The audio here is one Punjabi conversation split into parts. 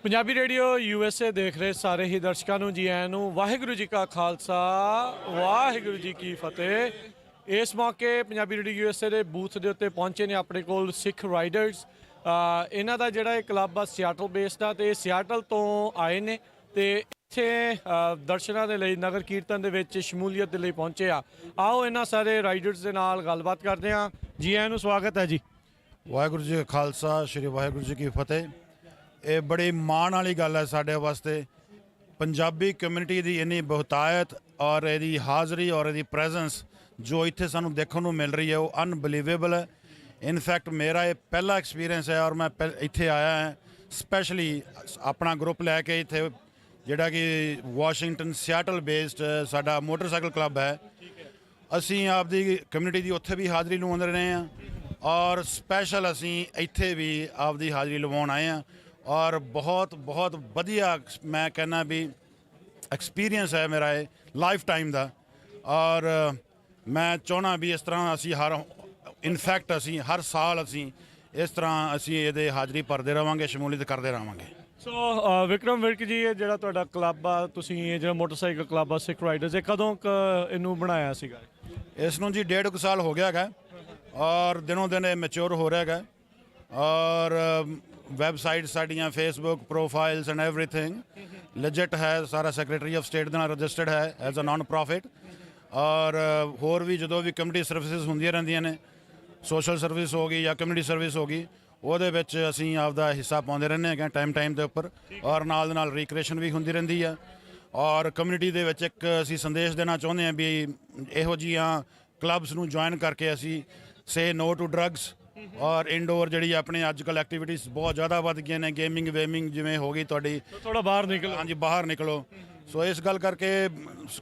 ਪੰਜਾਬੀ ਰੇਡੀਓ USA ਦੇਖ ਰਹੇ ਸਾਰੇ ਹੀ ਦਰਸ਼ਕਾਂ ਨੂੰ ਜੀ ਆਇਆਂ ਨੂੰ। ਵਾਹਿਗੁਰੂ ਜੀ ਕਾ ਖਾਲਸਾ, ਵਾਹਿਗੁਰੂ ਜੀ ਕੀ ਫਤਿਹ। ਇਸ ਮੌਕੇ ਪੰਜਾਬੀ ਰੇਡੀਓ USA ਦੇ ਬੂਥ ਦੇ ਉੱਤੇ ਪਹੁੰਚੇ ਨੇ ਆਪਣੇ ਕੋਲ ਸਿੱਖ ਰਾਈਡਰਸ। ਇਹਨਾਂ ਦਾ ਜਿਹੜਾ ਇਹ ਕਲੱਬ ਆ ਸਿਆਟਲ ਬੇਸਡ ਆ ਤੇ ਸਿਆਟਲ ਤੋਂ ਆਏ ਨੇ ਤੇ ਇੱਥੇ ਦਰਸ਼ਨਾਂ ਦੇ ਲਈ ਨਗਰ ਕੀਰਤਨ ਦੇ ਵਿੱਚ ਸ਼ਮੂਲੀਅਤ ਦੇ ਲਈ ਪਹੁੰਚੇ ਆ। ਆਓ ਇਹਨਾਂ ਸਾਰੇ ਰਾਈਡਰਸ ਦੇ ਨਾਲ ਗੱਲਬਾਤ ਕਰਦੇ ਹਾਂ। ਜੀ ਆਇਆਂ ਨੂੰ, ਸਵਾਗਤ ਹੈ ਜੀ। ਵਾਹਿਗੁਰੂ ਜੀ ਕਾ ਖਾਲਸਾ, ਸ਼੍ਰੀ ਵਾਹਿਗੁਰੂ ਜੀ ਕੀ ਫਤਿਹ। ਇਹ ਬੜੀ ਮਾਣ ਵਾਲੀ ਗੱਲ ਹੈ ਸਾਡੇ ਵਾਸਤੇ। ਪੰਜਾਬੀ ਕਮਿਊਨਿਟੀ ਦੀ ਇੰਨੀ ਬਹੁਤਾਇਤ ਔਰ ਇਹਦੀ ਹਾਜ਼ਰੀ ਔਰ ਇਹਦੀ ਪ੍ਰੈਜ਼ੈਂਸ ਜੋ ਇੱਥੇ ਸਾਨੂੰ ਦੇਖਣ ਨੂੰ ਮਿਲ ਰਹੀ ਹੈ ਉਹ ਅਨਬਲੀਵੇਬਲ ਹੈ। ਇਨਫੈਕਟ ਮੇਰਾ ਇਹ ਪਹਿਲਾ ਐਕਸਪੀਰੀਅੰਸ ਹੈ ਔਰ ਮੈਂ ਇੱਥੇ ਆਇਆ ਹਾਂ ਸਪੈਸ਼ਲੀ ਆਪਣਾ ਗਰੁੱਪ ਲੈ ਕੇ ਇੱਥੇ, ਜਿਹੜਾ ਕਿ ਵਾਸ਼ਿੰਗਟਨ ਸਿਆਟਲ ਬੇਸਡ ਸਾਡਾ ਮੋਟਰਸਾਈਕਲ ਕਲੱਬ ਹੈ। ਅਸੀਂ ਆਪਦੀ ਕਮਿਊਨਿਟੀ ਦੀ ਉੱਥੇ ਵੀ ਹਾਜ਼ਰੀ ਲਵਾਉਂਦੇ ਰਹੇ ਹਾਂ ਔਰ ਸਪੈਸ਼ਲ ਅਸੀਂ ਇੱਥੇ ਵੀ ਆਪਦੀ ਹਾਜ਼ਰੀ ਲਵਾਉਣ ਆਏ ਹਾਂ ਔਰ ਬਹੁਤ ਬਹੁਤ ਵਧੀਆ ਮੈਂ ਕਹਿੰਦਾ ਵੀ ਐਕਸਪੀਰੀਅੰਸ ਹੈ ਮੇਰਾ ਇਹ ਲਾਈਫ ਟਾਈਮ ਦਾ। ਔਰ ਮੈਂ ਚਾਹੁੰਦਾ ਵੀ ਇਸ ਤਰ੍ਹਾਂ ਅਸੀਂ ਇਨਫੈਕਟ ਅਸੀਂ ਹਰ ਸਾਲ ਅਸੀਂ ਇਸ ਤਰ੍ਹਾਂ ਅਸੀਂ ਇਹਦੇ ਹਾਜ਼ਰੀ ਭਰਦੇ ਰਹਾਂਗੇ, ਸ਼ਮੂਲੀਅਤ ਕਰਦੇ ਰਹਾਂਗੇ। ਸੋ ਵਿਕਰਮ ਵਿਰਕ ਜੀ, ਇਹ ਜਿਹੜਾ ਤੁਹਾਡਾ ਕਲੱਬ ਆ, ਤੁਸੀਂ ਇਹ ਜਿਹੜਾ ਮੋਟਰਸਾਈਕਲ ਕਲੱਬ ਆ ਸਿੱਖ ਰਾਈਡਰਸ, ਇਹ ਕਦੋਂ ਇਹਨੂੰ ਬਣਾਇਆ ਸੀਗਾ? ਇਸ ਨੂੰ ਜੀ 1.5 ਸਾਲ ਹੋ ਗਿਆ ਹੈਗਾ ਔਰ ਦਿਨੋਂ ਦਿਨ ਇਹ ਮੈਚੋਰ ਹੋ ਰਿਹਾ ਹੈਗਾ ਔਰ ਵੈਬਸਾਈਟ ਸਾਡੀਆਂ ਫੇਸਬੁੱਕ ਪ੍ਰੋਫਾਈਲਸ ਐਂਡ ਐਵਰੀਥਿੰਗ ਲੈਜਿਟ ਹੈ। ਸਾਰਾ ਸੈਕਟਰੀ ਆਫ ਸਟੇਟ ਦੇ ਨਾਲ ਰਜਿਸਟਰਡ ਹੈ ਐਜ਼ ਅ ਨਾਨ ਪ੍ਰੋਫਿਟ। ਔਰ ਹੋਰ ਵੀ ਜਦੋਂ ਵੀ ਕਮਿਊਨਿਟੀ ਸਰਵਿਸਿਜ਼ ਹੁੰਦੀਆਂ ਰਹਿੰਦੀਆਂ ਨੇ, ਸੋਸ਼ਲ ਸਰਵਿਸ ਹੋ ਗਈ ਜਾਂ ਕਮਿਊਨਿਟੀ ਸਰਵਿਸ ਹੋ ਗਈ, ਉਹਦੇ ਵਿੱਚ ਅਸੀਂ ਆਪਦਾ ਹਿੱਸਾ ਪਾਉਂਦੇ ਰਹਿੰਦੇ ਹੈਗੇ ਟਾਈਮ ਦੇ ਉੱਪਰ। ਔਰ ਨਾਲ ਦੇ ਨਾਲ ਰੀਕ੍ਰੀਏਸ਼ਨ ਵੀ ਹੁੰਦੀ ਰਹਿੰਦੀ ਆ। ਔਰ ਕਮਿਊਨਿਟੀ ਦੇ ਵਿੱਚ ਇੱਕ ਅਸੀਂ ਸੰਦੇਸ਼ ਦੇਣਾ ਚਾਹੁੰਦੇ ਹਾਂ ਵੀ ਇਹੋ ਜਿਹੀਆਂ ਕਲੱਬਸ ਨੂੰ ਜੁਆਇਨ ਕਰਕੇ ਅਸੀਂ ਸੇ ਨੋ ਟੂ ਡਰੱਗਸ ਔਰ ਇਨਡੋਰ ਜਿਹੜੀ ਆਪਣੇ ਅੱਜ ਕੱਲ੍ਹ ਐਕਟੀਵਿਟੀਜ਼ ਬਹੁਤ ਜ਼ਿਆਦਾ ਵੱਧ ਗਈਆਂ ਨੇ, ਗੇਮਿੰਗ ਵੇਮਿੰਗ ਜਿਵੇਂ ਹੋ ਗਈ ਤੁਹਾਡੀ, ਥੋੜਾ ਬਾਹਰ ਨਿਕਲੋ। ਹਾਂਜੀ, ਬਾਹਰ ਨਿਕਲੋ। ਸੋ ਇਸ ਗੱਲ ਕਰਕੇ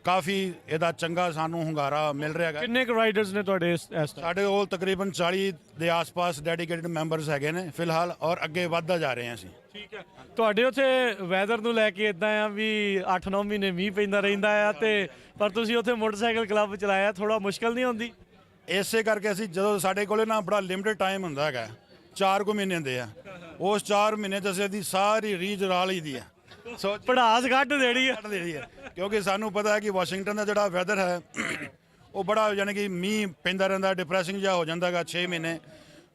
ਕਾਫੀ ਇਹਦਾ ਚੰਗਾ ਸਾਨੂੰ ਹੁੰਗਾਰਾ ਮਿਲ ਰਿਹਾ ਹੈਗਾ। ਕਿੰਨੇ ਕੁ ਰਾਈਡਰਸ ਨੇ ਤੁਹਾਡੇ ਇਸ ਟਾਈਮ? ਸਾਡੇ ਕੋਲ ਤਕਰੀਬਨ 40 ਦੇ ਆਸ-ਪਾਸ ਡੈਡੀਕੇਟਡ ਮੈਂਬਰਸ ਹੈਗੇ ਨੇ ਫਿਲਹਾਲ ਔਰ ਅੱਗੇ ਵੱਧਦਾ ਜਾ ਰਹੇ ਹਾਂ ਅਸੀਂ। ਠੀਕ ਹੈ। ਤੁਹਾਡੇ ਉੱਥੇ ਵੈਦਰ ਨੂੰ ਲੈ ਕੇ ਇਦਾਂ ਆ ਵੀ 8-9 ਮਹੀਨੇ ਮੀਂਹ ਪੈਂਦਾ ਰਹਿੰਦਾ ਆ ਤੇ ਪਰ ਤੁਸੀਂ ਉੱਥੇ ਮੋਟਰਸਾਈਕਲ ਕਲੱਬ ਚਲਾਇਆ, ਥੋੜਾ ਮੁਸ਼ਕਲ ਨਹੀਂ ਹੁੰਦੀ? ਇਸੇ ਕਰਕੇ ਅਸੀਂ ਜਦੋਂ ਸਾਡੇ ਕੋਲੇ ਨਾ ਬੜਾ ਲਿਮਿਟਡ ਟਾਈਮ ਹੁੰਦਾ ਹੈਗਾ, 4 ਕੁ ਮਹੀਨੇ ਹੁੰਦੇ ਆ, ਉਸ 4 ਮਹੀਨੇ 'ਚ ਅਸੀਂ ਇਹਦੀ ਸਾਰੀ ਰੀਝ ਰਾਲ ਹੀ ਦੀ ਆ। ਸੋ ਪੜਾਸ ਕੱਢ ਦੇਣੀ ਹੈ ਕਿਉਂਕਿ ਸਾਨੂੰ ਪਤਾ ਹੈ ਕਿ ਵਾਸ਼ਿੰਗਟਨ ਦਾ ਜਿਹੜਾ ਵੈਦਰ ਹੈ ਉਹ ਬੜਾ ਯਾਨੀ ਕਿ ਮੀਂਹ ਪੈਂਦਾ ਰਹਿੰਦਾ, ਡਿਪਰੈਸਿੰਗ ਜਿਹਾ ਹੋ ਜਾਂਦਾ ਹੈਗਾ 6 ਮਹੀਨੇ।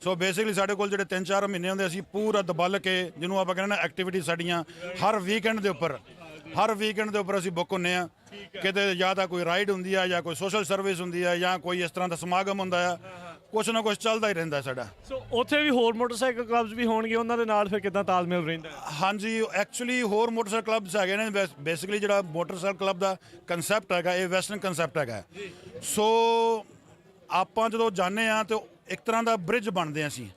ਸੋ ਬੇਸਿਕਲੀ ਸਾਡੇ ਕੋਲ ਜਿਹੜੇ 3-4 ਮਹੀਨੇ ਹੁੰਦੇ ਅਸੀਂ ਪੂਰਾ ਦਬਲ ਕੇ, ਜਿਹਨੂੰ ਆਪਾਂ ਕਹਿੰਦੇ ਨਾ ਐਕਟੀਵਿਟੀ ਸਾਡੀਆਂ ਹਰ ਵੀਕਐਂਡ ਦੇ ਉੱਪਰ ਅਸੀਂ ਬੁੱਕ ਹੁੰਦੇ ਆ। ਕਿਤੇ ਜਾਂ ਤਾਂ ਕੋਈ ਰਾਈਡ ਹੁੰਦੀ ਆ ਜਾਂ ਕੋਈ ਸੋਸ਼ਲ ਸਰਵਿਸ ਹੁੰਦੀ ਆ ਜਾਂ ਕੋਈ ਇਸ ਤਰ੍ਹਾਂ ਦਾ ਸਮਾਗਮ ਹੁੰਦਾ ਆ, ਕੁਛ ਨਾ ਕੁਛ ਚੱਲਦਾ ਹੀ ਰਹਿੰਦਾ ਸਾਡਾ। ਸੋ ਉੱਥੇ ਵੀ ਹੋਰ ਮੋਟਰਸਾਈਕਲ ਕਲੱਬਸ ਵੀ ਹੋਣਗੇ, ਉਹਨਾਂ ਦੇ ਨਾਲ ਫਿਰ ਕਿੱਦਾਂ ਤਾਲਮੇਲ ਰਹਿੰਦਾ? ਹਾਂਜੀ, ਐਕਚੁਅਲੀ ਹੋਰ ਮੋਟਰਸਾਈਕਲ ਕਲੱਬਸ ਹੈਗੇ ਨੇ। ਬੇਸਿਕਲੀ ਜਿਹੜਾ ਮੋਟਰਸਾਈਕਲ ਕਲੱਬ ਦਾ ਕੰਸੈਪਟ ਹੈਗਾ ਇਹ ਵੈਸਟਰਨ ਕੰਸੈਪਟ ਹੈਗਾ। ਸੋ ਆਪਾਂ ਜਦੋਂ ਜਾਂਦੇ ਆ ਤੇ ਇੱਕ ਤਰ੍ਹਾਂ ਦਾ ਬ੍ਰਿਜ ਬਣਦੇ ਅਸੀਂ,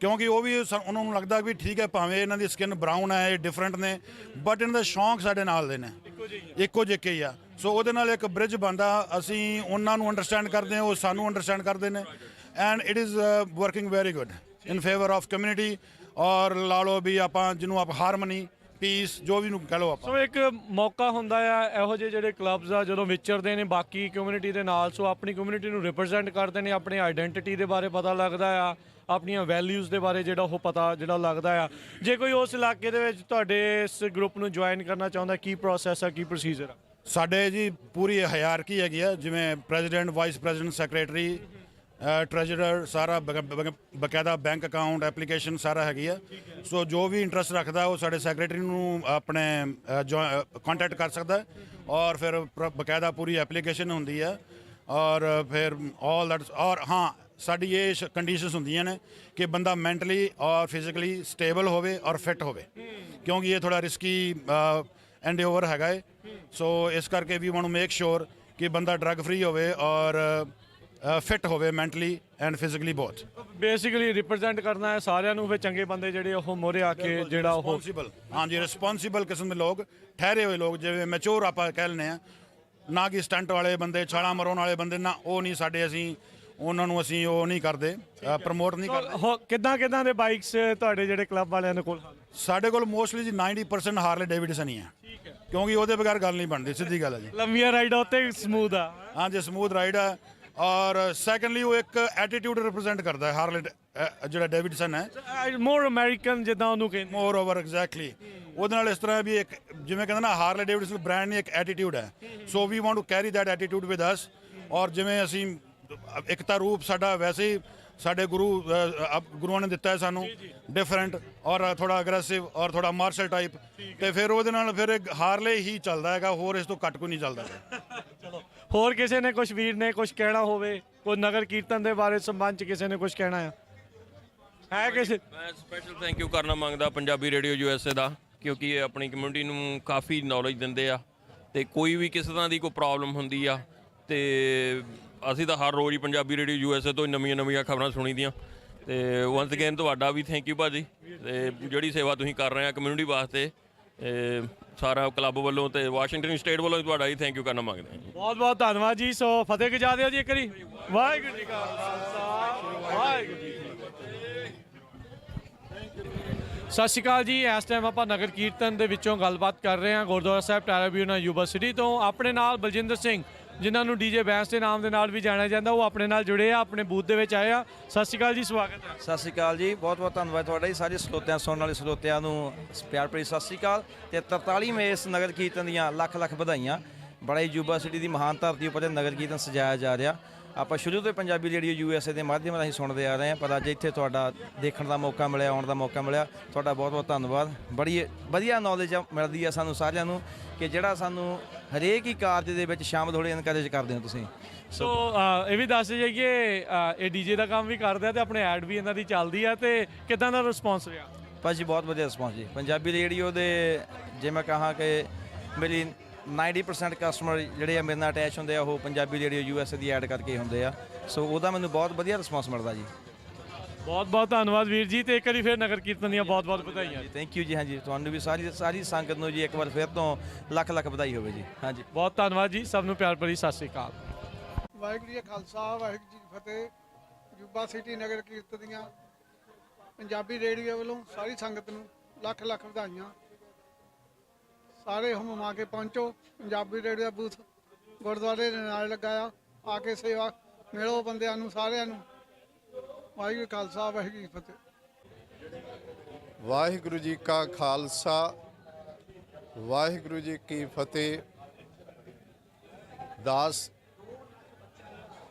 ਕਿਉਂਕਿ ਉਹ ਵੀ ਉਹਨਾਂ ਨੂੰ ਲੱਗਦਾ ਵੀ ਠੀਕ ਹੈ ਭਾਵੇਂ ਇਹਨਾਂ ਦੀ ਸਕਿਨ ਬਰਾਊਨ ਹੈ, ਇਹ ਡਿਫਰੈਂਟ ਨੇ, ਬਟ ਇਹਨਾਂ ਦਾ ਸ਼ੌਂਕ ਸਾਡੇ ਨਾਲ ਦੇ ਨੇ, ਇੱਕੋ ਜਿਹੇ ਹੀ ਆ। ਸੋ ਉਹਦੇ ਨਾਲ ਇੱਕ ਬ੍ਰਿਜ ਬਣਦਾ, ਅਸੀਂ ਉਹਨਾਂ ਨੂੰ ਅੰਡਰਸਟੈਂਡ ਕਰਦੇ ਹਾਂ, ਉਹ ਸਾਨੂੰ ਅੰਡਰਸਟੈਂਡ ਕਰਦੇ ਨੇ and it is working very good in favour of community. ਔਰ ਲਾ ਲਓ ਵੀ ਆਪਾਂ ਜਿਹਨੂੰ ਆਪ ਹਾਰਮਨੀ, ਪੀਸ, ਜੋ ਵੀ ਨੂੰ ਕਹਿ ਲਓ ਆਪਾਂ। ਸੋ ਇੱਕ ਮੌਕਾ ਹੁੰਦਾ ਆ ਇਹੋ ਜਿਹੇ ਜਿਹੜੇ ਕਲੱਬਸ ਆ ਜਦੋਂ ਵਿਚਰਦੇ ਨੇ ਬਾਕੀ ਕਮਿਊਨਿਟੀ ਦੇ ਨਾਲ, ਸੋ ਆਪਣੀ ਕਮਿਊਨਿਟੀ ਨੂੰ ਰਿਪਰੈਜ਼ੈਂਟ ਕਰਦੇ ਨੇ, ਆਪਣੀ ਆਈਡੈਂਟੀਟੀ ਦੇ ਬਾਰੇ ਪਤਾ ਲੱਗਦਾ ਆ, ਆਪਣੀਆਂ ਵੈਲਿਊਜ਼ ਦੇ ਬਾਰੇ ਜਿਹੜਾ ਉਹ ਪਤਾ ਜਿਹੜਾ ਲੱਗਦਾ ਆ। ਜੇ ਕੋਈ ਉਸ ਇਲਾਕੇ ਦੇ ਵਿੱਚ ਤੁਹਾਡੇ ਇਸ ਗਰੁੱਪ ਨੂੰ ਜੁਆਇਨ ਕਰਨਾ ਚਾਹੁੰਦਾ, ਕੀ ਪ੍ਰੋਸੈਸ ਆ, ਕੀ ਪ੍ਰੋਸੀਜਰ ਆ? ਸਾਡੇ ਜੀ ਪੂਰੀ ਹਾਇਰਾਰਕੀ ਹੈਗੀ ਆ, ਜਿਵੇਂ ਪ੍ਰੈਜ਼ੀਡੈਂਟ, ਵਾਈਸ ਪ੍ਰੈਜ਼ੀਡੈਂਟ, ਸੈਕਟਰੀ, ਟ੍ਰੈਜਰਰ, ਸਾਰਾ ਬਕਾਇਦਾ ਬੈਂਕ ਅਕਾਊਂਟ, ਐਪਲੀਕੇਸ਼ਨ ਸਾਰਾ ਹੈਗੀ ਆ। ਸੋ ਜੋ ਵੀ ਇੰਟਰਸਟ ਰੱਖਦਾ ਉਹ ਸਾਡੇ ਸੈਕਟਰੀ ਨੂੰ ਆਪਣੇ ਕੰਟੈਕਟ ਕਰ ਸਕਦਾ ਔਰ ਫਿਰ ਬਕਾਇਦਾ ਪੂਰੀ ਐਪਲੀਕੇਸ਼ਨ ਹੁੰਦੀ ਆ ਔਰ ਫਿਰ ਆਲ ਦੈਟ। ਔਰ ਹਾਂ, ਸਾਡੀ ਇਹ ਕੰਡੀਸ਼ਨਸ ਹੁੰਦੀਆਂ ਨੇ ਕਿ ਬੰਦਾ ਮੈਂਟਲੀ ਔਰ ਫਿਜ਼ੀਕਲੀ ਸਟੇਬਲ ਹੋਵੇ ਔਰ ਫਿੱਟ ਹੋਵੇ, ਕਿਉਂਕਿ ਇਹ ਥੋੜਾ ਰਿਸਕੀ ਐਂਡਓਵਰ ਹੈਗਾ ਹੈ। ਸੋ ਇਸ ਕਰਕੇ we want to make sure ਕਿ ਬੰਦਾ ਡਰੱਗ ਫ੍ਰੀ ਹੋਵੇ ਔਰ ਫਿੱਟ ਹੋਵੇ mentally and physically both. Basically represent ਕਰਨਾ ਹੈ ਸਾਰਿਆਂ ਨੂੰ, ਫਿਰ ਚੰਗੇ ਬੰਦੇ ਜਿਹੜੇ ਉਹ ਮੋਰੇ ਆ ਕੇ ਜਿਹੜਾ ਉਹ ਹਾਂਜੀ ਰਿਸਪੌਂਸਿਬਲ ਕਿਸਮ ਦੇ ਲੋਕ, ਠਹਿਰੇ ਹੋਏ ਲੋਕ, ਜਿਵੇਂ ਮੈਚੋਰ ਆਪਾਂ ਕਹਿ ਲੈਂਦੇ ਹਾਂ, ਨਾ ਕਿ ਸਟੰਟ ਵਾਲੇ ਬੰਦੇ, ਛਾਲਾਂ ਮਰਾਉਣ ਵਾਲੇ ਬੰਦੇ, ਨਾ ਉਹ ਨਹੀਂ ਸਾਡੇ। ਅਸੀਂ ਉਹਨਾਂ ਨੂੰ ਅਸੀਂ ਉਹ ਨਹੀਂ ਕਰਦੇ, ਪ੍ਰਮੋਟ ਨਹੀਂ ਕਰਦੇ। ਕਿੱਦਾਂ ਦੇ ਬਾਈਕਸ ਤੁਹਾਡੇ ਜਿਹੜੇ ਕਲੱਬ ਵਾਲਿਆਂ ਦੇ ਕੋਲ? ਸਾਡੇ ਕੋਲ ਮੋਸਟਲੀ ਜੀ 90% ਹਾਰਲੇ ਡੇਵਿਡਸਨ ਹੀ ਹੈ, ਕਿਉਂਕਿ ਉਹਦੇ ਬਗੈਰ ਗੱਲ ਨਹੀਂ ਬਣਦੀ, ਸਿੱਧੀ ਗੱਲ ਹੈ ਜੀ। ਲੰਮੀਆਂ ਰਾਈਡਾਂ ਉੱਤੇ ਸਮੂਥ ਆ? ਹਾਂਜੀ, ਸਮੂਥ ਰਾਈਡ ਆ। ਔਰ ਸੈਕੰਡਲੀ ਉਹ ਇੱਕ ਐਟੀਟਿਊਡ ਰਿਪਰੈਜ਼ੈਂਟ ਕਰਦਾ ਹੈ ਜਿਹੜਾ ਡੇਵਿਡਸਨ ਹੈ, ਮੋਰ ਅਮਰੀਕਨ ਜਿੱਦਾਂ ਉਹਨੂੰ ਕਹਿੰਦੇ। More over exactly. ਉਹਦੇ ਨਾਲ ਇਸ ਤਰ੍ਹਾਂ ਵੀ ਇੱਕ ਜਿਵੇਂ ਕਹਿੰਦਾ ਨਾ ਹਾਰਲੇ ਡੇਵਿਡਸਨ ਬ੍ਰਾਂਡ ਨੇ ਇੱਕ ਐਟੀਟਿਊਡ ਹੈ, so we want to carry that attitude with us. ਔਰ ਜਿਵੇਂ ਅਸੀਂ ਇੱਕ ਤਾਂ ਰੂਪ ਸਾਡਾ ਵੈਸੇ ਹੀ ਸਾਡੇ ਗੁਰੂਆਂ ਨੇ ਦਿੱਤਾ ਹੈ ਸਾਨੂੰ ਡਿਫਰੈਂਟ ਔਰ ਥੋੜਾ ਅਗਰੈਸਿਵ ਔਰ ਥੋੜਾ ਮਾਰਸ਼ਲ ਟਾਈਪ, ਤੇ ਫਿਰ ਉਹਦੇ ਨਾਲ ਫਿਰ ਹਾਰਲੇ ਹੀ ਚੱਲਦਾ ਹੈਗਾ, ਹੋਰ ਇਸ ਤੋਂ ਘੱਟ ਕੋਈ ਨਹੀਂ ਚੱਲਦਾ। ਚਲੋ, ਹੋਰ ਕਿਸੇ ਨੇ ਕੁਝ ਵੀਰ ਨੇ ਕੁਝ ਕਹਿਣਾ ਹੋਵੇ, ਕੋਈ ਨਗਰ ਕੀਰਤਨ ਦੇ ਬਾਰੇ ਸੰਬੰਧ ਚ ਕਿਸੇ ਨੇ ਕੁਝ ਕਹਿਣਾ ਹੈ ਕਿਸੇ? ਮੈਂ ਸਪੈਸ਼ਲ ਥੈਂਕ ਯੂ ਕਰਨਾ ਮੰਗਦਾ ਪੰਜਾਬੀ ਰੇਡੀਓ USA ਦਾ, ਕਿਉਂਕਿ ਇਹ ਆਪਣੀ ਕਮਿਊਨਿਟੀ ਨੂੰ ਕਾਫੀ ਨੌਲੇਜ ਦਿੰਦੇ ਆ, ਤੇ ਕੋਈ ਵੀ ਕਿਸੇ ਤਰ੍ਹਾਂ ਦੀ ਕੋਈ ਪ੍ਰੋਬਲਮ ਹੁੰਦੀ ਆ ਤੇ ਅਸੀਂ ਤਾਂ ਹਰ ਰੋਜ਼ ਹੀ ਪੰਜਾਬੀ ਰੇਡੀਓ USA ਤੋਂ ਨਵੀਆਂ ਖਬਰਾਂ ਸੁਣੀ ਦੀਆਂ। ਤੇ ਵਨਸ ਅਗੇਨ ਤੁਹਾਡਾ ਵੀ ਥੈਂਕ ਯੂ ਭਾਜੀ, ਤੇ ਜਿਹੜੀ ਸੇਵਾ ਤੁਸੀਂ ਕਰ ਰਹੇ ਆ ਕਮਿਊਨਿਟੀ ਵਾਸਤੇ, ਸਾਰਾ ਕਲੱਬ ਵੱਲੋਂ ਤੇ ਵਾਸ਼ਿੰਗਟਨ ਸਟੇਟ ਵੱਲੋਂ ਤੁਹਾਡਾ ਹੀ ਥੈਂਕ ਯੂ ਕਰਨਾ ਮੰਗਦੇ ਹਾਂ। ਬਹੁਤ ਬਹੁਤ ਧੰਨਵਾਦ ਜੀ। ਸੋ ਫਤਿਹ ਗੁਜਾ ਦਿਓ ਜੀ ਇੱਕ ਵਾਰੀ। ਵਾਹਿਗੁਰੂ ਜੀ ਕਾ ਖਾਲਸਾ, ਵਾਹਿਗੁਰੂ ਜੀ ਕੀ ਫਤਿਹ। ਸਤਿ ਸ਼੍ਰੀ ਅਕਾਲ ਜੀ। ਇਸ ਟਾਈਮ ਆਪਾਂ ਨਗਰ ਕੀਰਤਨ ਦੇ ਵਿੱਚੋਂ ਗੱਲਬਾਤ ਕਰ ਰਹੇ ਹਾਂ ਗੁਰਦੁਆਰਾ ਸਾਹਿਬ ਟੈਰਾਬਿਊਨਾ ਯੂਬਾ ਸਿਟੀ ਤੋਂ। ਆਪਣੇ ਨਾਲ ਬਲਜਿੰਦਰ ਸਿੰਘ, ਜਿਨ੍ਹਾਂ ਨੂੰ ਡੀਜੇ ਬੈਂਸ ਦੇ ਨਾਮ ਦੇ ਨਾਲ ਵੀ ਜਾਣਿਆ ਜਾਂਦਾ, ਉਹ ਆਪਣੇ ਨਾਲ ਜੁੜੇ ਆ, ਆਪਣੇ ਬੂਥ ਦੇ ਵਿੱਚ ਆਏ ਆ। ਸਤਿ ਸ਼੍ਰੀ ਅਕਾਲ ਜੀ, ਸਵਾਗਤ ਹੈ। ਸਤਿ ਸ਼੍ਰੀ ਅਕਾਲ ਜੀ, ਬਹੁਤ ਬਹੁਤ ਧੰਨਵਾਦ ਤੁਹਾਡਾ ਜੀ। ਸਾਰੇ ਸਰੋਤਿਆਂ, ਸੁਣਨ ਵਾਲੇ ਸਰੋਤਿਆਂ ਨੂੰ ਪਿਆਰ ਭਰੀ ਸਤਿ ਸ਼੍ਰੀ ਅਕਾਲ। ਤੇ 43ਵੇਂ ਇਸ ਨਗਰ ਕੀਰਤਨ ਦੀਆਂ ਲੱਖ ਲੱਖ ਵਧਾਈਆਂ। ਬੜਾ ਹੀ ਯੂਬਾ ਸਿਟੀ ਦੀ ਮਹਾਨ ਧਰਤੀ ਉੱਪਰ ਨਗਰ ਕੀਰਤਨ ਸਜਾਇਆ ਜਾ ਰਿਹਾ। ਆਪਾਂ ਸ਼ੁਰੂ ਤੋਂ ਪੰਜਾਬੀ ਰੇਡੀਓ USA ਦੇ ਮਾਧਿਅਮ ਰਾਹੀਂ ਸੁਣਦੇ ਆ ਰਹੇ ਹਾਂ, ਪਰ ਅੱਜ ਇੱਥੇ ਤੁਹਾਡਾ ਦੇਖਣ ਦਾ ਮੌਕਾ ਮਿਲਿਆ, ਆਉਣ ਦਾ ਮੌਕਾ ਮਿਲਿਆ, ਤੁਹਾਡਾ ਬਹੁਤ ਬਹੁਤ ਧੰਨਵਾਦ। ਬੜੀ ਵਧੀਆ ਨੌਲੇਜ ਮਿਲਦੀ ਆ ਸਾਨੂੰ ਸਾਰਿਆਂ ਨੂੰ, ਕਿ ਜਿਹੜਾ ਸਾਨੂੰ ਹਰੇਕ ਹੀ ਕਾਰਜ ਦੇ ਵਿੱਚ ਸ਼ਾਮਲ ਹੋਣੇ ਇਨਕਰੇਜ ਕਰਦੇ ਹੋ ਤੁਸੀਂ। ਸੋ ਇਹ ਵੀ ਦੱਸ ਜਾਈਏ, ਇਹ ਡੀਜੇ ਦਾ ਕੰਮ ਵੀ ਕਰਦੇ ਆ ਤੇ ਆਪਣੇ ਐਡ ਵੀ ਇਹਨਾਂ ਦੀ ਚੱਲਦੀ ਆ, ਤੇ ਕਿਦਾਂ ਦਾ ਰਿਸਪੌਂਸ ਰਿਹਾ? ਭਾਜੀ ਬਹੁਤ ਵਧੀਆ ਰਿਸਪੌਂਸ ਜੀ। ਪੰਜਾਬੀ ਰੇਡੀਓ ਦੇ ਜੇ ਮੈਂ ਕਹਾਂ ਕਿ ਮੇਰੀ 90% ਕਸਟਮਰ ਜਿਹੜੇ ਆ ਮੇਰੇ ਨਾਲ ਅਟੈਚ ਹੁੰਦੇ ਆ, ਉਹ ਪੰਜਾਬੀ ਰੇਡੀਓ USA ਦੀ ਐਡ ਕਰਕੇ ਹੁੰਦੇ ਆ। ਸੋ ਉਹਦਾ ਮੈਨੂੰ ਬਹੁਤ ਵਧੀਆ ਰਿਸਪੌਂਸ ਮਿਲਦਾ ਜੀ। ਬਹੁਤ ਬਹੁਤ ਧੰਨਵਾਦ ਵੀਰ ਜੀ, ਤੇ ਇੱਕ ਵਾਰੀ ਫਿਰ ਨਗਰ ਕੀਰਤਨ ਦੀਆਂ ਬਹੁਤ ਬਹੁਤ ਵਧਾਈਆਂ। ਥੈਂਕ ਯੂ ਜੀ। ਹਾਂਜੀ, ਤੁਹਾਨੂੰ ਵੀ ਸਾਰੀ ਸੰਗਤ ਨੂੰ ਜੀ ਇੱਕ ਵਾਰ ਫਿਰ ਤੋਂ ਲੱਖ ਲੱਖ ਵਧਾਈ ਹੋਵੇ ਜੀ। ਹਾਂਜੀ, ਬਹੁਤ ਧੰਨਵਾਦ ਜੀ, ਸਭ ਨੂੰ ਪਿਆਰ ਭਰੀ ਸਤਿ ਸ਼੍ਰੀ ਅਕਾਲ। ਵਾਹਿਗੁਰੂ ਜੀ ਕਾ ਖਾਲਸਾ, ਵਾਹਿਗੁਰੂ ਜੀ ਕੀ ਫਤਿਹ। ਯੂਬਾ ਸਿਟੀ ਨਗਰ ਕੀਰਤਨ ਦੀਆਂ ਪੰਜਾਬੀ ਰੇਡੀਓ ਵੱਲੋਂ ਸਾਰੀ ਸੰਗਤ ਨੂੰ ਲੱਖ ਲੱਖ ਵਧਾਈਆਂ। ਸਾਰੇ ਹੁਮਾ ਕੇ ਪਹੁੰਚੋ। ਪੰਜਾਬੀ ਰੇਡੀਓ ਦਾ ਬੂਥ ਗੁਰਦੁਆਰੇ ਦੇ ਨਾਲ ਲੱਗਾ ਆ ਕੇ ਸੇਵਾ ਮਿਲੋ ਬੰਦਿਆਂ ਨੂੰ, ਸਾਰਿਆਂ ਨੂੰ। ਵਾਹਿਗੁਰੂ ਖਾਲਸਾ, ਵਾਹਿਗੁਰੂ ਜੀ ਕੀ ਫਤਿਹ। ਵਾਹਿਗੁਰੂ ਜੀ ਕਾ ਖਾਲਸਾ, ਵਾਹਿਗੁਰੂ ਜੀ ਕੀ ਫਤਿਹ। ਦਾਸ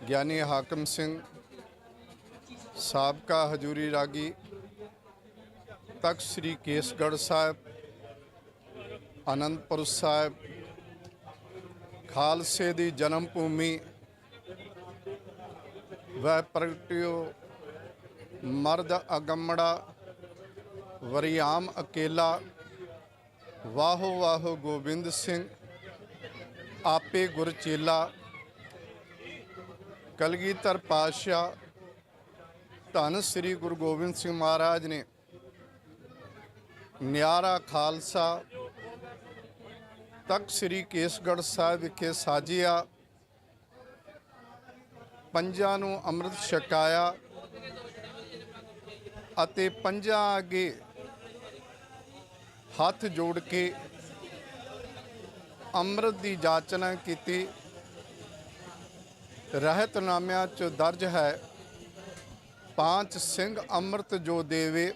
ਗਿਆਨੀ ਹਾਕਮ ਸਿੰਘ, ਸਾਬਕਾ ਹਜੂਰੀ ਰਾਗੀ, ਤਖਤ ਸ੍ਰੀ ਕੇਸਗੜ੍ਹ ਸਾਹਿਬ, ਅਨੰਦਪੁਰ ਸਾਹਿਬ, ਖਾਲਸੇ ਦੀ ਜਨਮ ਭੂਮੀ, ਵੈ ਪ੍ਰਗਟਿਓ ਮਰਦ ਅਗੰਮੜਾ, ਵਰਿਆਮ ਅਕੇਲਾ, ਵਾਹੋ ਵਾਹੋ ਗੋਬਿੰਦ ਸਿੰਘ, ਆਪੇ ਗੁਰ ਚੇਲਾ, ਕਲਗੀਧਰ ਪਾਤਸ਼ਾਹ ਧੰਨ ਸ੍ਰੀ ਗੁਰੂ ਗੋਬਿੰਦ ਸਿੰਘ ਮਹਾਰਾਜ ਨੇ ਨਿਆਰਾ ਖਾਲਸਾ ਤਖਤ ਸ੍ਰੀ ਕੇਸਗੜ੍ਹ ਸਾਹਿਬ ਵਿਖੇ ਸਾਜਿਆ, ਪੰਜਾਂ ਨੂੰ ਅੰਮ੍ਰਿਤ ਛਕਾਇਆ ਅਤੇ ਪੰਜਾਂ ਅੱਗੇ ਹੱਥ ਜੋੜ ਕੇ ਅੰਮ੍ਰਿਤ ਦੀ ਜਾਚਨਾ ਕੀਤੀ। ਰਹਿਤਨਾਮਿਆਂ 'ਚ ਦਰਜ ਹੈ, ਪਾਂਚ ਸਿੰਘ ਅੰਮ੍ਰਿਤ ਜੋ ਦੇਵੇ,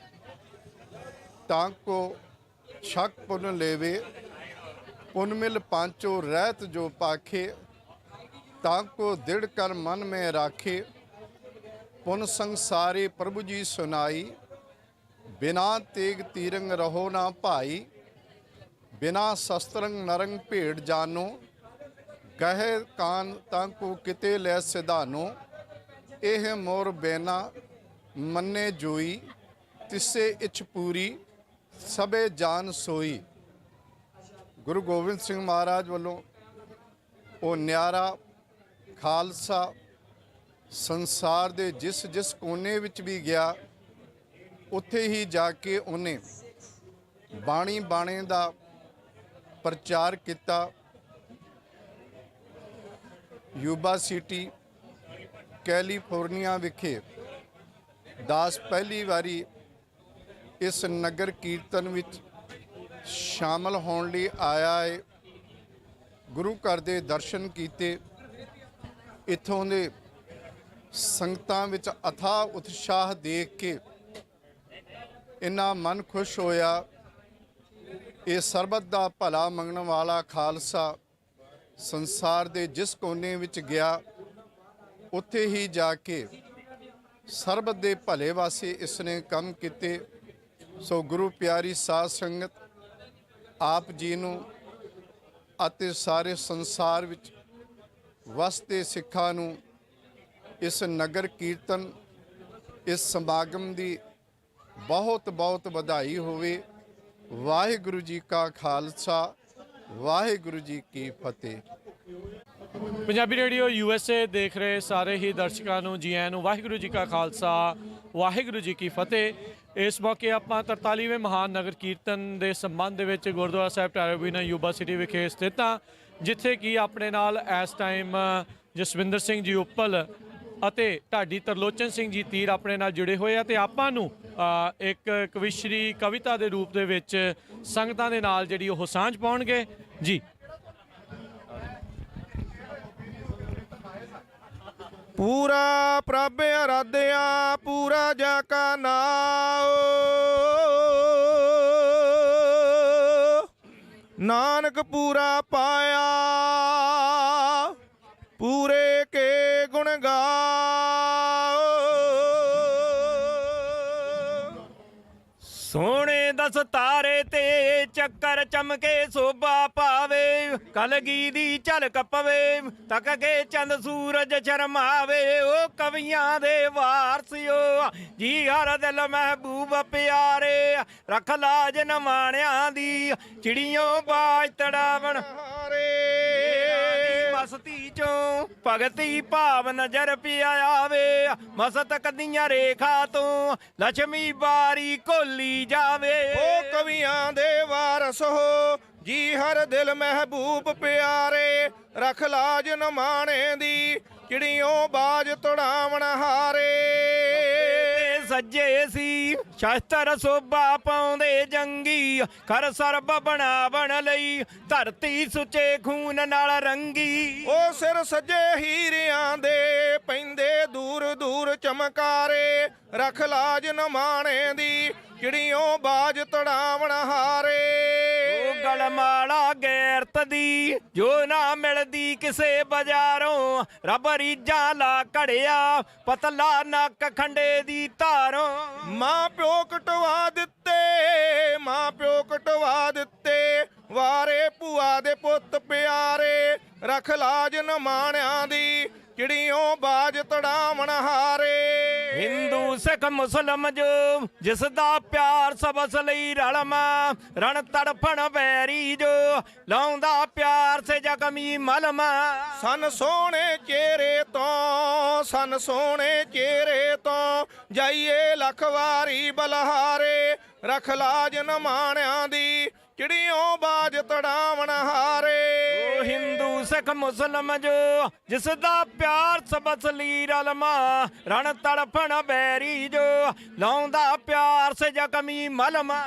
ਤਾਂ ਕੋ ਛਕ ਪੁਨ ਲੇਵੇ, ਪੁਨ ਮਿਲ ਪਾਂਚੋ ਰਹਿਤ ਜੋ ਪਾਖੇ, ਤਾਂ ਕੋ ਦਿੜ ਕਰ ਮਨ में राखे, पुन संसारे प्रभु जी सुनाई, बिना तेग तीरंग रहो ना भाई, बिना शस्त्रंग नरंग भेड़ जानो, कहे कान तांको किते लै सिधानो, एह मोर बेना मन्ने जोई, तिसे इच पूरी सबे जान सोई। गुरु गोबिंद सिंह महाराज वालों वो न्यारा ਖਾਲਸਾ ਸੰਸਾਰ ਦੇ ਜਿਸ ਕੋਨੇ ਵਿੱਚ ਵੀ ਗਿਆ, ਉੱਥੇ ਹੀ ਜਾ ਕੇ ਉਹਨੇ ਬਾਣੇ ਦਾ ਪ੍ਰਚਾਰ ਕੀਤਾ। ਯੂਬਾ ਸਿਟੀ ਕੈਲੀਫੋਰਨੀਆ ਵਿਖੇ ਦਾਸ ਪਹਿਲੀ ਵਾਰੀ ਇਸ ਨਗਰ ਕੀਰਤਨ ਵਿੱਚ ਸ਼ਾਮਲ ਹੋਣ ਲਈ ਆਇਆ ਹੈ। ਗੁਰੂ ਘਰ ਦੇ ਦਰਸ਼ਨ ਕੀਤੇ। ਇੱਥੋਂ ਦੇ ਸੰਗਤਾਂ ਵਿੱਚ ਅਥਾਹ ਉਤਸ਼ਾਹ ਦੇਖ ਕੇ ਇੰਨਾ ਮਨ ਖੁਸ਼ ਹੋਇਆ। ਇਹ ਸਰਬੱਤ ਦਾ ਭਲਾ ਮੰਗਣ ਵਾਲਾ ਖਾਲਸਾ ਸੰਸਾਰ ਦੇ ਜਿਸ ਕੋਨੇ ਵਿੱਚ ਗਿਆ ਉੱਥੇ ਹੀ ਜਾ ਕੇ ਸਰਬੱਤ ਦੇ ਭਲੇ ਵਾਸਤੇ ਇਸ ਨੇ ਕੰਮ ਕੀਤੇ। ਸੋ ਗੁਰੂ ਪਿਆਰੀ ਸਾਧ ਸੰਗਤ ਆਪ ਜੀ ਨੂੰ ਅਤੇ ਸਾਰੇ ਸੰਸਾਰ ਵਿੱਚ ਵਸਦੇ ਸਿੱਖਾਂ ਨੂੰ ਇਸ ਨਗਰ ਕੀਰਤਨ ਇਸ ਸਮਾਗਮ ਦੀ ਬਹੁਤ ਬਹੁਤ ਵਧਾਈ ਹੋਵੇ। ਵਾਹਿਗੁਰੂ ਜੀ ਕਾ ਖਾਲਸਾ ਵਾਹਿਗੁਰੂ ਜੀ ਕੀ ਫਤਿਹ। ਪੰਜਾਬੀ ਰੇਡੀਓ USA ਦੇਖ ਰਹੇ ਸਾਰੇ ਹੀ ਦਰਸ਼ਕਾਂ ਨੂੰ ਜੀ ਆਇਆਂ ਨੂੰ। ਵਾਹਿਗੁਰੂ ਜੀ ਕਾ ਖਾਲਸਾ ਵਾਹਿਗੁਰੂ ਜੀ ਕੀ ਫਤਿਹ। ਇਸ ਮੌਕੇ ਆਪਾਂ 43ਵੇਂ ਮਹਾਨ ਨਗਰ ਕੀਰਤਨ ਦੇ ਸੰਬੰਧ ਦੇ ਵਿੱਚ ਗੁਰਦੁਆਰਾ ਸਾਹਿਬ ਟੈਰਾਬੀਨਾ ਯੂਬਾ ਸਿਟੀ ਵਿਖੇ ਸਥਿਤ ਹਾਂ, ਜਿੱਥੇ ਕਿ ਆਪਣੇ ਨਾਲ ਇਸ ਟਾਈਮ ਜਸਵਿੰਦਰ ਸਿੰਘ ਜੀ ਉੱਪਲ ਅਤੇ ਢਾਡੀ ਤਰਲੋਚਨ ਸਿੰਘ ਜੀ ਤੀਰ ਆਪਣੇ ਨਾਲ ਜੁੜੇ ਹੋਏ ਆ ਤੇ ਆਪਾਂ ਨੂੰ ਇੱਕ ਕਵਿਸ਼ਰੀ ਕਵਿਤਾ ਦੇ ਰੂਪ ਦੇ ਵਿੱਚ ਸੰਗਤਾਂ ਦੇ ਨਾਲ ਜਿਹੜੀ ਉਹ ਸਾਂਝ ਪਾਉਣਗੇ ਜੀ। ਪੂਰਾ ਪ੍ਰਭ ਅਰਾਧਿਆ ਪੂਰਾ ਜਾ ਕਾ ਨਾਮ, ਨਾਨਕ ਪੂਰਾ ਪਾਇਆ ਪੂਰੇ ਕੇ ਗੁਣ ਗਾਓ। ਸੋਹਣੇ ਦਸ ਤਾਰੇ ਤੇ ਚੱਕਰ ਚਮਕੇ ਸੋਭਾ ਪਾਵੇ, ਕਲਗੀ ਦੀ ਝਲਕ ਪਵੇ ਤੱਕ ਕੇ ਚੰਦ ਸੂਰਜ ਸ਼ਰਮਾਵੇ। ਉਹ ਕਵੀਆਂ ਦੇ ਵਾਰਸਿਓ ਜੀ ਹਰ ਦਿਲ ਮਹਿਬੂਬ ਪਿਆਰੇ, ਰੱਖ ਲਾਜ ਨਮਾਣਿਆਂ ਦੀ ਚਿੜੀਓ ਬਾਜ ਤੜਾਵਣ ਹਾਰੇ। ਮਸਤੀ ਚੋਂ ਭਗਤੀ ਭਾਵ ਨਜ਼ਰ ਪਿਆ ਆਵੇ, ਮਸਤਕ ਦੀਆਂ ਰੇਖਾ ਤੋਂ ਲక్ష్ਮੀ ਬਾਰੀ ਕੋਲੀ ਜਾਵੇ। ਉਹ ਕਵੀਆਂ ਦੇ ਵਾਰਸ ਹੋ ਜੀ ਹਰ ਦਿਲ ਮਹਿਬੂਬ ਪਿਆਰੇ, ਰੱਖ ਲਾਜ ਨਮਾਣੇ ਦੀ ਚਿੜੀਓ ਬਾਜ ਤੜਾਵਣ ਹਾਰੇ। ਸੱਜੇ ਸੀ ਸ਼ਸਤਰ ਸੋਭਾ ਪਾਉਂਦੇ ਜੰਗੀ, ਖਰ ਸਰਬ ਬਣਾਵਣ ਲਈ ਧਰਤੀ ਸੁੱਚੇ ਖੂਨ ਨਾਲ ਰੰਗੀ। ਉਹ ਸਿਰ ਸੱਜੇ ਹੀਰਿਆਂ ਦੇ ਪੈਂਦੇ ਦੂਰ ਦੂਰ ਚਮਕਾਰੇ, ਰੱਖ ਲਾਜ ਨਮਾਣੇ ਦੀ ਚਿੜੀਓ ਬਾਜ ਤੜਾਵਣ ਹਾਰੇ। ਉਹ ਗਲਮਾਲਾ ਗੈਰਤ ਦੀ ਜੋ ਨਾ ਮਿਲਦੀ ਕਿਸੇ ਬਾਜ਼ਾਰੋਂ, ਰੱਬ ਰੀਝਾਂ ਲਾ ਘੜਿਆ ਪਤਲਾ ਨੱਕ ਖੰਡੇ ਦੀ ਧਾਰੋਂ। ਮਾਂ ਪਿਓ ਕਟਵਾ ਦਿੱਤੇ ਮਾਂ ਪਿਓ ਕਟਵਾ ਦਿੱਤੇ, ਵਾਰੇ ਭੂਆ ਦੇ ਪੁੱਤ ਪਿਆਰੇ, ਰੱਖ ਲਾਜ ਨਮਾਣਿਆਂ ਦੀ ਚਿੜੀਓ ਬਾਜ ਤੜਾਵਣ ਹਾਰੇ। ਹਿੰਦੂ ਸਿੱਖ ਮੁਸਲਮ ਜੋ ਜਿਸ ਦਾ ਪਿਆਰ ਸਬਸ ਲਈ ਰਲਮਾ, ਰਣ ਤੜਫਣ ਵੈਰੀ ਜੋ ਲਾਉਂਦਾ ਪਿਆਰ ਸੇ ਜ਼ਖਮੀ ਮਲਮਾ। ਸਨ ਸੋਹਣੇ ਚਿਹਰੇ ਤੋਂ ਸਨ ਸੋਹਣੇ ਚਿਹਰੇ ਤੋਂ ਜਾਈਏ ਲੱਖ ਵਾਰੀ ਬਲਹਾਰੇ, ਰੱਖ ਲਾਜ ਨਮਾਣਿਆਂ ਦੀ ਚਿੜੀਓ ਬਾਜ ਤੜਾਵਣ ਹਾਰੇ। ਉਹ ਹਿੰਦੂ ਸਿੱਖ ਮੁਸਲਮ ਜੋ ਜਿਸ ਦਾ ਪਿਆਰ ਸਬਸ ਲਈ ਰਲਮਾ, ਰਣ ਤੜਫਣ ਬੈਰੀ ਜੋ ਲਾਉਂਦਾ ਪਿਆਰ ਸੇ ਜ਼ਖਮੀ ਮਲਮਾ।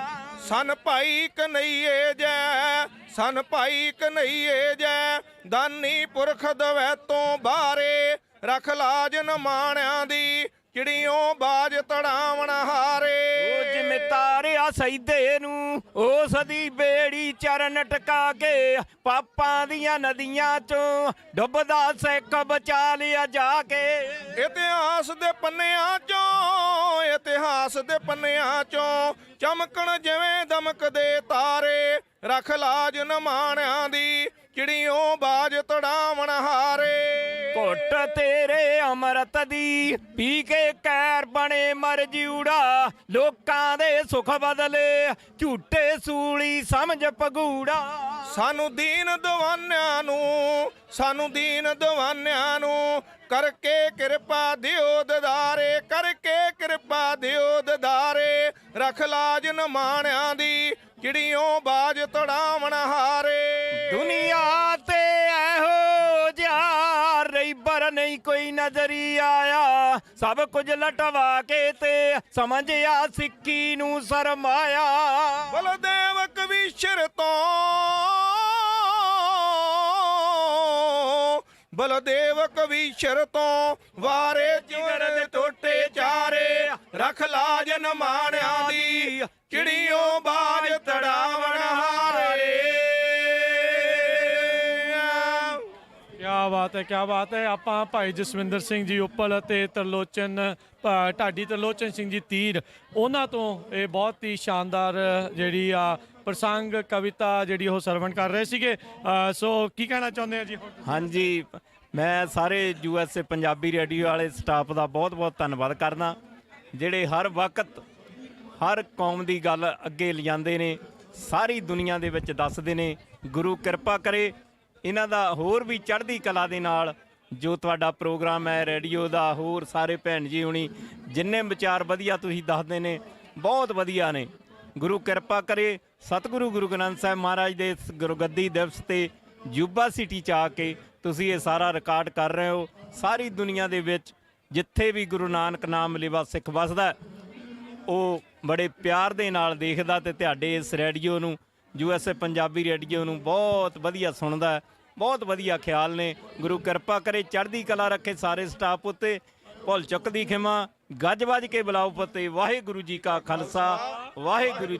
ਸਨ ਭਾਈ ਕਨਈਏ ਜੈ ਸਨ ਭਾਈ ਕਨਈਏ ਜੈ, ਦਾਨੀ ਪੁਰਖ ਦਵੈ ਤੋਂ ਬਾਰੇ, ਰੱਖ ਲਾਜ ਨਮਾਣਿਆਂ ਦੀ ਚਿੜੀਓ ਬਾਜ ਤੜਾਵਣ ਹਾਰੇ। ਉਹ ਜਿਵੇਂ ਤਾਰਿਆ ਸੈਦੇ ਨੂੰ ਉਸ ਦੀ ਬੇੜੀ ਚਰਨ ਟਕਾ ਕੇ, ਪਾਪਾਂ ਦੀਆਂ ਨਦੀਆਂ ਚੋਂ ਡੁੱਬਦਾ ਸਿੱਖ ਬਚਾ ਲਿਆ ਜਾ ਕੇ। ਇਤਿਹਾਸ ਦੇ ਪੰਨਿਆਂ ਚੋਂ ਇਤਿਹਾਸ ਦੇ ਪੰਨਿਆਂ ਚੋਂ ਚਮਕਣ ਜਿਵੇਂ ਦਮਕਦੇ ਤਾਰੇ, ਰੱਖ ਲਾਜ ਨਮਾਣਿਆਂ ਦੀ ਚਿੜੀਓ ਬਾਜ ਤੜਾਵਣ ਹਾਰੇ। ਘੁੱਟ ਤੇਰੇ ਅੰਮ੍ਰਿਤ ਦੀ ਪੀ ਕੇ ਕੈਰ ਬਣੇ ਮਰ ਜਿਉੜਾ, ਲੋਕਾਂ ਦੇ ਸੁੱਖ ਬਦਲੇ ਝੂਠੇ ਸੂਲੀ ਸਮਝ ਪਗੂੜਾ। ਸਾਨੂੰ ਦੀਨ ਦੀਵਾਨਿਆਂ ਨੂੰ ਕਰਕੇ ਕਿਰਪਾ ਦਿਓ ਦਦਾਰੇ, ਕਰਕੇ ਕਿਰਪਾ ਦਿਓ ਦਦਾਰੇ, ਰੱਖ ਲਾਜ ਨਮਾਣਿਆਂ ਦੀ ਚਿੜੀਓ ਬਾਜ ਤੜਾਵਣ ਹਾਰੇ। ਦੁਨੀਆ ਤੇ ਇਹੋ ਜਿਹਾ ਰਈਬਰ ਨਹੀਂ ਕੋਈ ਨਜ਼ਰੀ ਆਇਆ, ਸਭ ਕੁਝ ਲਟਵਾ ਕੇ ਤੇ ਸਮਝਿਆ ਸਿੱਕੀ ਨੂੰ ਸਰਮਾਇਆ। ਬਲਦੇਵ ਕਵੀਸ਼ਰ ਤੋਂ ਬਲਦੇਵ ਕਵੀਸ਼ਰ ਤੋਂ ਵਾਰੇ ਜਿਗਰ ਦੇ ਟੋਟੇ ਚਾਰੇ ਰੱਖ ਲਾਜ ਨਮਾਣਿਆਂ ਦੀ ਚਿੜੀਓ ਬਾਜ ਤੜਾਵਣ ਹਾਰੇ। ਕਿਆ ਬਾਤ ਹੈ, ਕਿਆ ਬਾਤ ਹੈ। ਆਪਾਂ ਭਾਈ ਜਸਵਿੰਦਰ ਸਿੰਘ ਜੀ ਉੱਪਲ ਅਤੇ ਢਾਡੀ ਤਰਲੋਚਨ ਸਿੰਘ ਜੀ ਤੀਰ, ਉਹਨਾਂ ਤੋਂ ਇਹ ਬਹੁਤ ਹੀ ਸ਼ਾਨਦਾਰ ਜਿਹੜੀ ਆ ਪ੍ਰਸੰਗ ਕਵਿਤਾ ਜਿਹੜੀ ਉਹ ਸਰਵਣ ਕਰ ਰਹੇ ਸੀਗੇ। ਸੋ ਕੀ ਕਹਿਣਾ ਚਾਹੁੰਦੇ ਆ ਜੀ ਹੁਣ? ਹਾਂਜੀ, ਮੈਂ ਸਾਰੇ USA ਪੰਜਾਬੀ ਰੇਡੀਓ ਵਾਲੇ ਸਟਾਫ ਦਾ ਬਹੁਤ-ਬਹੁਤ ਧੰਨਵਾਦ ਕਰਦਾ, ਜਿਹੜੇ ਹਰ ਵਕਤ ਹਰ ਕੌਮ ਦੀ ਗੱਲ ਅੱਗੇ ਲਿਜਾਂਦੇ ਨੇ, ਸਾਰੀ ਦੁਨੀਆ ਦੇ ਵਿੱਚ ਦੱਸਦੇ ਨੇ। ਗੁਰੂ ਕਿਰਪਾ ਕਰੇ ਇਹਨਾਂ ਦਾ ਹੋਰ ਵੀ ਚੜ੍ਹਦੀ ਕਲਾ ਦੇ ਨਾਲ ਜੋ ਤੁਹਾਡਾ ਪ੍ਰੋਗਰਾਮ ਹੈ ਰੇਡੀਓ ਦਾ, ਹੋਰ ਸਾਰੇ ਭੈਣ ਜੀ ਹੁਣੀ ਜਿੰਨੇ ਵਿਚਾਰ ਵਧੀਆ ਤੁਸੀਂ ਦੱਸਦੇ ਨੇ, ਬਹੁਤ ਵਧੀਆ ਨੇ। ਗੁਰੂ ਕਿਰਪਾ ਕਰੇ। ਸਤਿਗੁਰੂ ਗੁਰੂ ਗ੍ਰੰਥ ਸਾਹਿਬ ਮਹਾਰਾਜ ਦੇ ਇਸ ਗੁਰਗੱਦੀ ਦਿਵਸ ਤੇ ਯੂਬਾ ਸਿਟੀ 'ਚ ਆ ਕੇ ਤੁਸੀਂ ਇਹ ਸਾਰਾ ਰਿਕਾਰਡ ਕਰ ਰਹੇ ਹੋ। ਸਾਰੀ ਦੁਨੀਆ ਦੇ ਵਿੱਚ ਜਿੱਥੇ ਵੀ ਗੁਰੂ ਨਾਨਕ ਨਾਮ ਲਿਵਾ ਸਿੱਖ ਵਸਦਾ, ਉਹ ਬੜੇ ਪਿਆਰ ਦੇ ਨਾਲ ਦੇਖਦਾ ਤੇ ਤੁਹਾਡੇ ਇਸ ਰੇਡੀਓ ਨੂੰ, USA ਪੰਜਾਬੀ ਰੇਡੀਓ ਨੂੰ ਬਹੁਤ ਵਧੀਆ ਸੁਣਦਾ। ਬਹੁਤ ਵਧੀਆ ਖਿਆਲ ਨੇ। ਗੁਰੂ ਕਿਰਪਾ ਕਰੇ, ਚੜ੍ਹਦੀ ਕਲਾ ਰੱਖੇ ਸਾਰੇ ਸਟਾਫ ਉੱਤੇ। ਭੁੱਲ ਚੁੱਕ ਦੀ ਖਿਮਾ, ਗੱਜ ਵੱਜ ਕੇ ਬੁਲਾਓ ਫਤਿਹ। ਵਾਹਿਗੁਰੂ ਜੀ ਕਾ ਖਾਲਸਾ, ਵਾਹਿਗੁਰੂ ਜੀ।